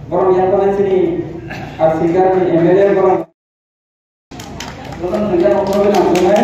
Borong yang kalian sini arsikan di MLA borong. Bukan kerja ngobrol dengan sungai.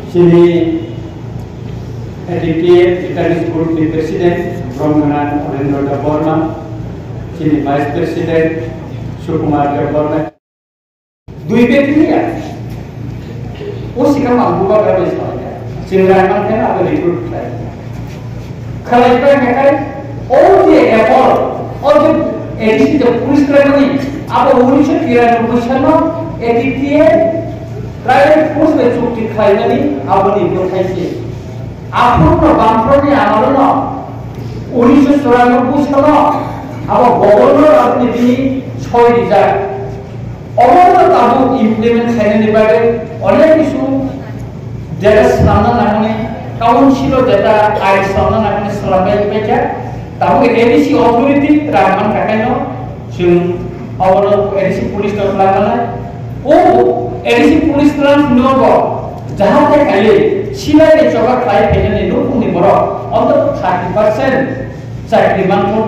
Sini Edikie Italis Group di Presiden Rombongan Orlando Borma, sini Vice President Sukumar Borma. Dua ini ya, usi kamu buka berapa istilahnya? Sehingga kan apa rekrut lagi? Kalau itu yang kayak, oh dia ekor, oh dia edisi the pulis training, apa urusan kira urusan no, Edikie Private force में चुक्ति खाई नहीं आपने इनको खाई से आपको ना बांधने में आना ना उन्हीं से सुराग में पूछ करना अब गवर्नर अपने भी छोड़ दिया और ना ताबू इम्प्लीमेंट करने के बाद अनेक इशू जैसे सामना नाकने काउंसिलो जैसा आय सामना नाकने सलाह पे क्या ताबू एडीसी ऑथोरिटी राजमान काटे नो सिम और एडीसी पुलिस का सलाह ओ एडीसी पुलिस ट्रांस नोबो जहां तक आए सिलाई के चौका खाई पेजने नो पुनी बरो अंदर 30% चाकरी मानतो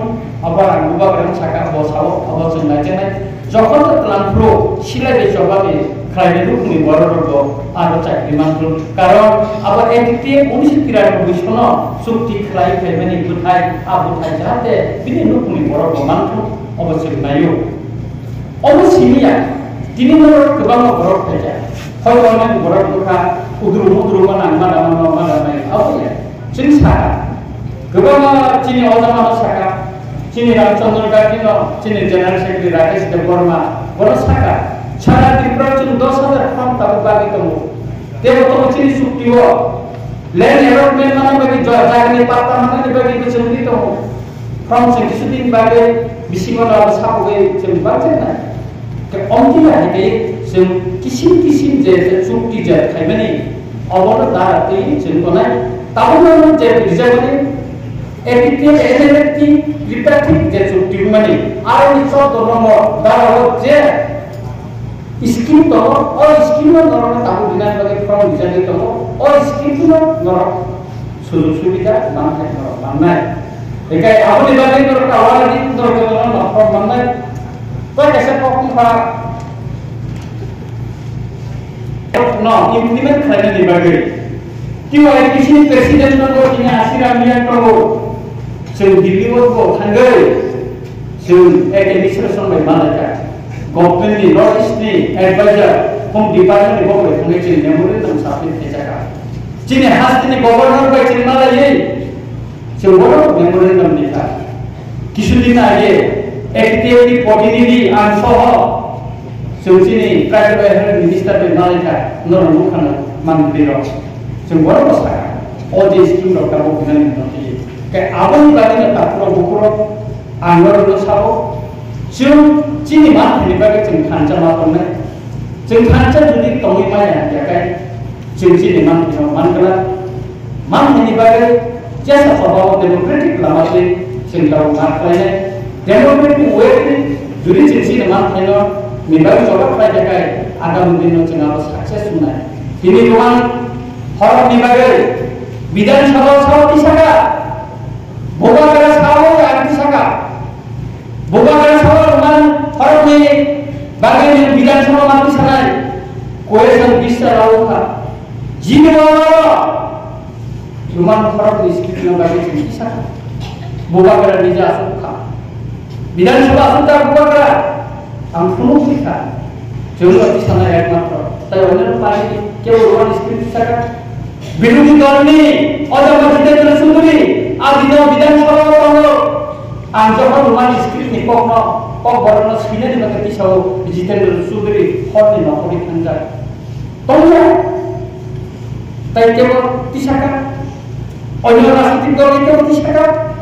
अबर आंगुबा गरम साका बसाओ अबर जोंना जेने जखन प्लानफ्रो सिलाई के चौका में खाई नो पुनी बरो रगो आरो चाकरी मानतो कारण अबर एडिटी 1993 सनो सुक्ति खाई पेजने बुथाय आबुथाय जाते बिनि नो पुनी बरो मानतो अबर जोंनायो अबर सिनिया Kini menurut kebangga borok saja. Kalau orang borok muka udru mana apa ya? Cini saka. Kebangga cini orang saka. Cini Ramchandra Gandino, cini General Secretary Rakesh Devarma, borok saka. Cara dipercaya 10,000 franc tak bagi kamu. Dia betul cini suktiwo. Land allotment mana bagi jaga ni parta mana bagi kecil kamu. From sekian bagi bisiman apa sahaja bagi cini baca na. अंतिम है कि जों किसिम जैसे चुक्ति जाय खायमानि अबर दाराते जों कोना ताबुनो जे रिजार्वनि एटिके एनेलेक्टि रिपेटिक जे चुक्ति माने आरो निचो दरम दाराव जे स्कीम तो और स्कीम नरम ताबु दिना बगे फ्रम रिजार्व तो और स्कीम नरम सुलु सुविधा नाम है माननाय एकाय आबुनि बागे नरम आवानि नरम नरम माननाय तो कैसे पॉपुलर ना इम्प्लीमेंट करने की बात है क्यों है किसी प्रेसिडेंट ने को जिन्हें आशीर्वाद मिला तो सिर्फ दिल्ली को ठंडे सिर्फ एक एडमिनिस्ट्रेशन में माना जाए गवर्नमेंट ने नॉर्थ ईस्ट ने एडवाइजर होम डिपार्टमेंट ने बोले हमें चीन मेमोरेंडम साबित किया जाएगा जिन्हें हाथ ने गवर्नर को चीन माला ये सिर्फ बोलो मेमोरेंडम लिखा किसी दिन आगे एक्टिविटी प्रतिनिधि आंसह जोंनि प्राइवेट हेल्थ मिनिस्टार बे नायका नरमु खाना मंत्री रो जों बर बसा अ जे स्कीम रो का बुनानै नथि के आबन बागै तापुर बुकुर आंगर रो साबो जों जिनि माननि बागै जों खानजा मा दंने जों खानजा जुदि तंगै माया याखाय जों जिनि माननि मानगला माननि बागै जेसा सभाव डेमोक्रेटिक लामाजों जों गाव माखायनाय डेमोक्रेटिक वे जुदि जिनि माननि निबाय जगत रायजाखाय आगामी दिनाव जों आरो सक्सेस होनाय दिनै गोबां हरनि बागै विधान सभा सावति सागा भोगागरा सावो आरति सागा भोगागरा सावो मान हरनि बागै विधान सभा माति सानाय कोएसन बिस्ता रावखा जिनवाला जुमान हरनि स्किटना बागै जों सागा भोगागरा निजा आसखा विधान सभा आसखा भोगागरा आं फुनु सिखा जोंनो दिसाना एकमात्र ताय अनेक पार्टी केवल वन स्क्रिप्ट साका विरोधी दलनि अजय जितेन्द्र चौधरी आदिनो विधानसभा ang joko rumah script ni kok borno sini ni maka tisau digital sudri hot ni no kori khanja tongya tai kebo tisaka onyo rasatik doli kebo tisaka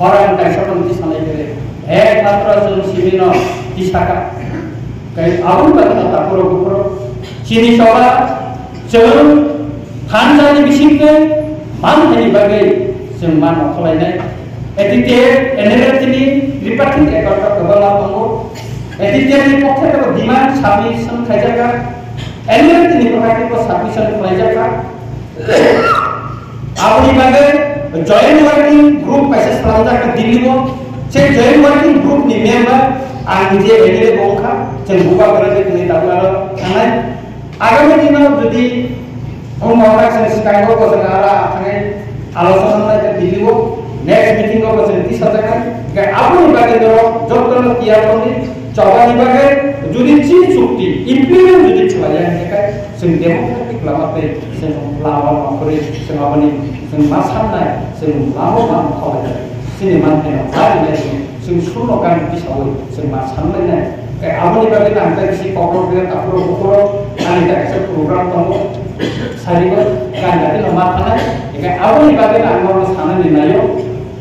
orang kai sapon tisanai gele ekmatra jong simino tisaka kai abun bakna tapuro gupuro chini soba jong khanja ni bisingke man hani bagai jong man kholai Etite energi ripatin ekor kebala pango. Etite ni pokhe ko demand sami sam khajaga. Energi ni pokhe ko sami sam khajaga. Apni bage joint working group paisa salanda ka dilli mo. Se joint working group ni member ang je edile bongkha chen buka karate ni tabla anai. Agami dino jodi homora se sikai ko sangara thane alosona ka dilli mo. Next meeting को बस 30,000 का आपने बातें करो जब तक किया होंगे चौबानी बातें जो दी चीज चुक्ति इम्प्लीमेंट जो दी चुकाया है क्या सिंह डेमोक्रेटिक लामा पे सिंह लामा माफरे सिंह अपनी सिंह मासाना सिंह लामा मान खाओ सिंह मान है ना सारी ने सिंह सुनो काम किसाओ सिंह मासाना ने क्या आपने बातें ना अंतर किसी कॉर्पोरेट के तापुरो बुकुरो नानी का ऐसे प्रोग्राम तो सारी को kan jadi lemah karena jika awal ibadah anggur sana dinayo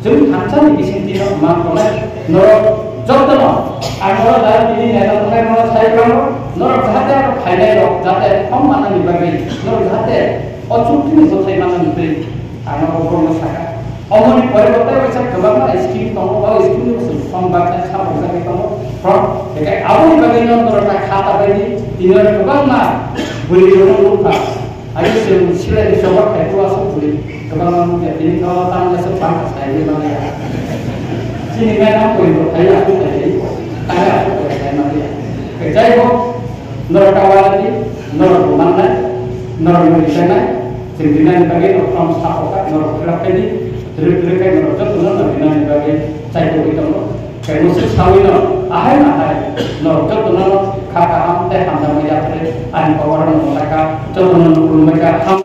jum hancur di sini no mak oleh nor jodoh anggur dalam ini dalam mulai nor saya kalau nor jahate khailai lo jahate om mana ibadah nor jahate ocuti nih jotai mana ibadah anggur okor masaka omoni pore bote bisa kebangga skim tomo atau skim itu pembaca sama bisa kita mau from jika awal ibadah nor tak kata beri tinggal kebangga beri orang lupa Ayo sila di sobat kayak tua sebuli, kebangun jadi kalau tangan sepang saya mana ya. Sini kan aku itu, ayo aku tadi, ada aku kayak mana ya. Kerja itu, nor kawal lagi, nor rumah lagi, nor Indonesia lagi, sendirian bagai nor from Sakoka, nor kerap tadi, terus kayak nor jatuh nor sendirian bagai saya itu nor, kayak musuh sawino, ahai, nor jatuh nor kakak am teh hamzah mejatre an kawaran mereka jatuh nor mereka